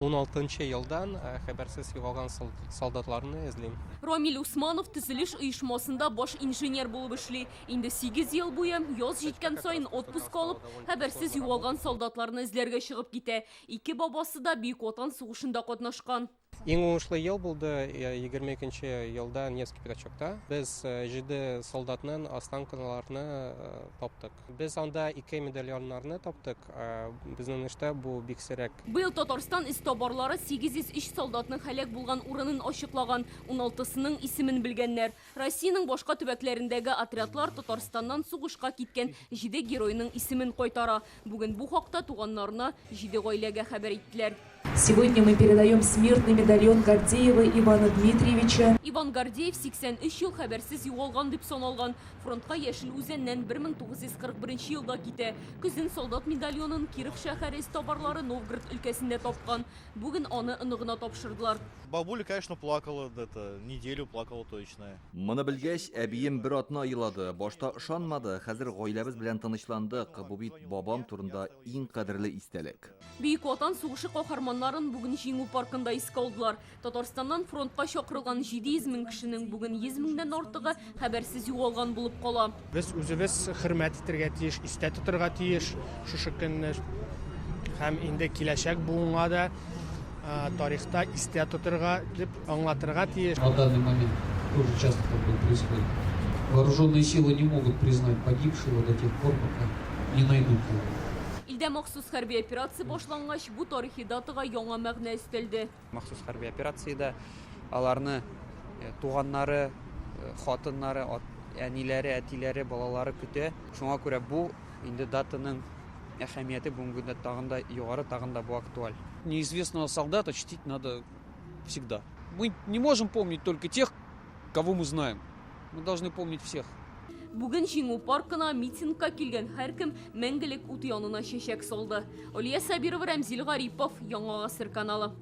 16 елдан хәбәрсез югалган солдатларны эзлим. Рамил Усманов төзелеш оешмасында баш инженер булып эшли. Инде 8 ел буе яз җиткән сайын отпуск алып, хәбәрсез югалган солдатларны эзләргә чыгып китә. Ике бабасы да Бөек Ватан сугышында катнашкан. Иң уңышлы ел булды 22 елда Невский пятачокта. Без 7 солдатның останкаларны таптык. Без анда 2 медальоннарны таптык. Безнең эштә бу бик сирәк. Быел Татарстан истабарлары 803 солдатның һәлак булган урынын ачыклаган, 16сының исемен белгәннәр. Россиянең башка төбәкләрендәге отрядлар Татарстаннан сугышка киткән 7 геройның исемен кайтара. Бүген бу хакта туганнарына 7 гаиләгә хәбәр иттеләр. Сегодня мы передаем смертный медальон Гордеева Ивана Дмитриевича. Иван Гордеев 83 ел хәбәрсез югалган дип саналган. Фронтка Яшел Үзәннән 1941 елда китә. Көзен солдат медальонын Киров шәһәре истабарлары Новгород өлкәсендә тапкан. Бүген аны оныгына тапшырдылар. Бабуля, конечно, плакала, неделю плакала точно. Моны белгәч, әбием бер атна елады. Башта ышанмады. Хәзер гаиләбез белән тынычландык. Бу бит бабам турында иң кадерле истәлек. Бөек Ватан сугышы каһарманнарын бүген җиңү паркында искә алдылар. Татарстаннан фронтка чакырылган 700 мең кешенең бүген 100 меңнән артыгы хәбәрсез югалган булып кала. Без үзебез хөрмәт итәргә тиеш, истә тотырга тиеш шушы көнне. Һәм инде киләчәк буынга да тарихта истә тотырга дип аңлатырга тиеш. На данный момент тоже часто такое происходит. Вооруженные силы не могут признать погибшего до тех пор, пока не найдут его. Илдә махсус хәрби операция башлангач, бу тарихи датага яңа мәгънә өстәлде. Махсус хәрби операциядә аларны туганнары, хатыннары, әниләре, әтиләре, балалары көтә. Шуңа күрә бу инде датаның әһәмияте бүгенгә тагын да югары, тагын да бу актуаль. Неизвестного солдата чтить надо всегда. Мы не можем помнить только тех, кого мы знаем. Мы должны помнить всех. Бүген җиңү паркына митингка килгән һәркем мәңгелек ут янына чәчәк салды. Алия Сабирова, Рамзил Гарипов, Яңа Гасыр каналы.